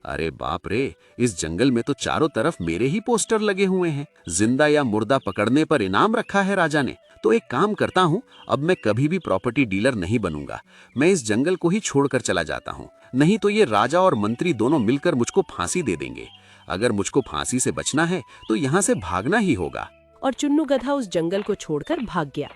अरे बाप रे, इस जंगल में तो चारों तरफ मेरे ही पोस्टर लगे हुए हैं। जिंदा या मुर्दा पकड़ने पर इनाम रखा है राजा ने। तो एक काम करता हूँ, अब मैं कभी भी प्रॉपर्टी डीलर नहीं बनूंगा। मैं इस जंगल को ही छोड़कर चला जाता हूँ, नहीं तो ये राजा और मंत्री दोनों मिलकर मुझको फांसी दे देंगे। अगर मुझको फांसी से बचना है तो यहाँ से भागना ही होगा। और चुन्नू गधा उस जंगल को छोड़कर भाग गया।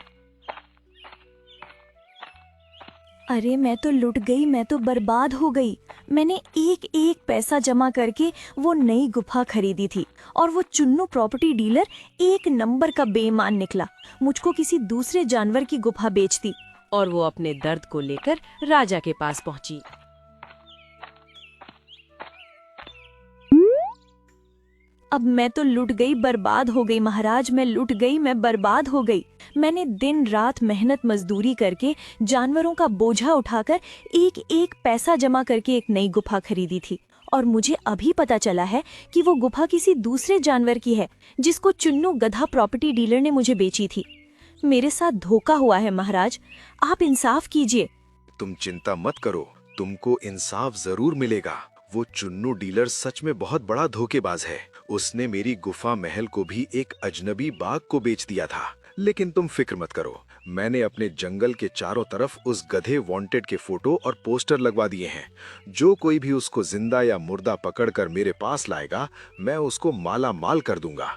अरे मैं तो लुट गई, मैं तो बर्बाद हो गई। मैंने एक एक पैसा जमा करके वो नई गुफा खरीदी थी और वो चुन्नू प्रॉपर्टी डीलर एक नंबर का बेईमान निकला। मुझको किसी दूसरे जानवर की गुफा बेच दी। और वो अपने दर्द को लेकर राजा के पास पहुंची। अब मैं तो लुट गई, बर्बाद हो गई महाराज, मैं लुट गई, मैं बर्बाद हो गई। मैंने दिन रात मेहनत मजदूरी करके जानवरों का बोझा उठाकर एक एक पैसा जमा करके एक नई गुफा खरीदी थी और मुझे अभी पता चला है कि वो गुफा किसी दूसरे जानवर की है जिसको चुन्नू गधा प्रॉपर्टी डीलर ने मुझे बेची थी। मेरे साथ धोखा हुआ है महाराज, आप इंसाफ कीजिए। तुम चिंता मत करो, तुमको इंसाफ जरूर मिलेगा। वो चुन्नू डीलर सच में बहुत बड़ा धोखेबाज है। उसने मेरी गुफा महल को भी एक अजनबी बाघ को बेच दिया था। लेकिन तुम फिक्र मत करो, मैंने अपने जंगल के चारों तरफ उस गधे वांटेड के फोटो और पोस्टर लगवा दिए हैं। जो कोई भी उसको जिंदा या मुर्दा पकड़कर मेरे पास लाएगा, मैं उसको माला माल कर दूंगा।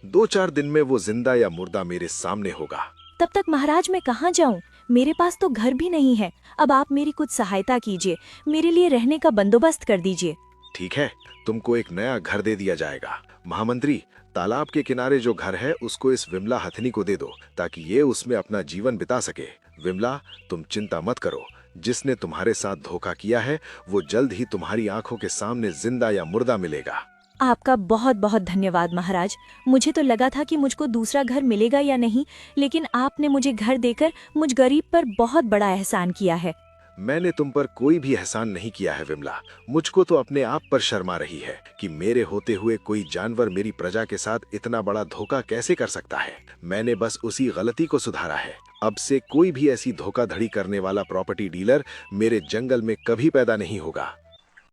2-4 दिन में वो जिंदा या मुर्दा मेरे सामने होगा। तब तक महाराज मैं कहाँ जाऊँ? मेरे पास तो घर भी नहीं है। अब आप मेरी कुछ सहायता कीजिए, मेरे लिए रहने का बंदोबस्त कर दीजिए। ठीक है, तुमको एक नया घर दे दिया जाएगा। महामंत्री, तालाब के किनारे जो घर है उसको इस विमला हथनी को दे दो ताकि ये उसमें अपना जीवन बिता सके। विमला, तुम चिंता मत करो, जिसने तुम्हारे साथ धोखा किया है वो जल्द ही तुम्हारी आंखों के सामने जिंदा या मुर्दा मिलेगा। आपका बहुत बहुत धन्यवाद महाराज। मुझे तो लगा था कि मुझको दूसरा घर मिलेगा या नहीं, लेकिन आपने मुझे घर देकर मुझ गरीब पर बहुत बड़ा एहसान किया है। मैंने तुम पर कोई भी एहसान नहीं किया है विमला। मुझको तो अपने आप पर शर्मा रही है कि मेरे होते हुए कोई जानवर मेरी प्रजा के साथ इतना बड़ा धोखा कैसे कर सकता है। मैंने बस उसी गलती को सुधारा है। अब से कोई भी ऐसी धोखाधड़ी करने वाला प्रॉपर्टी डीलर मेरे जंगल में कभी पैदा नहीं होगा।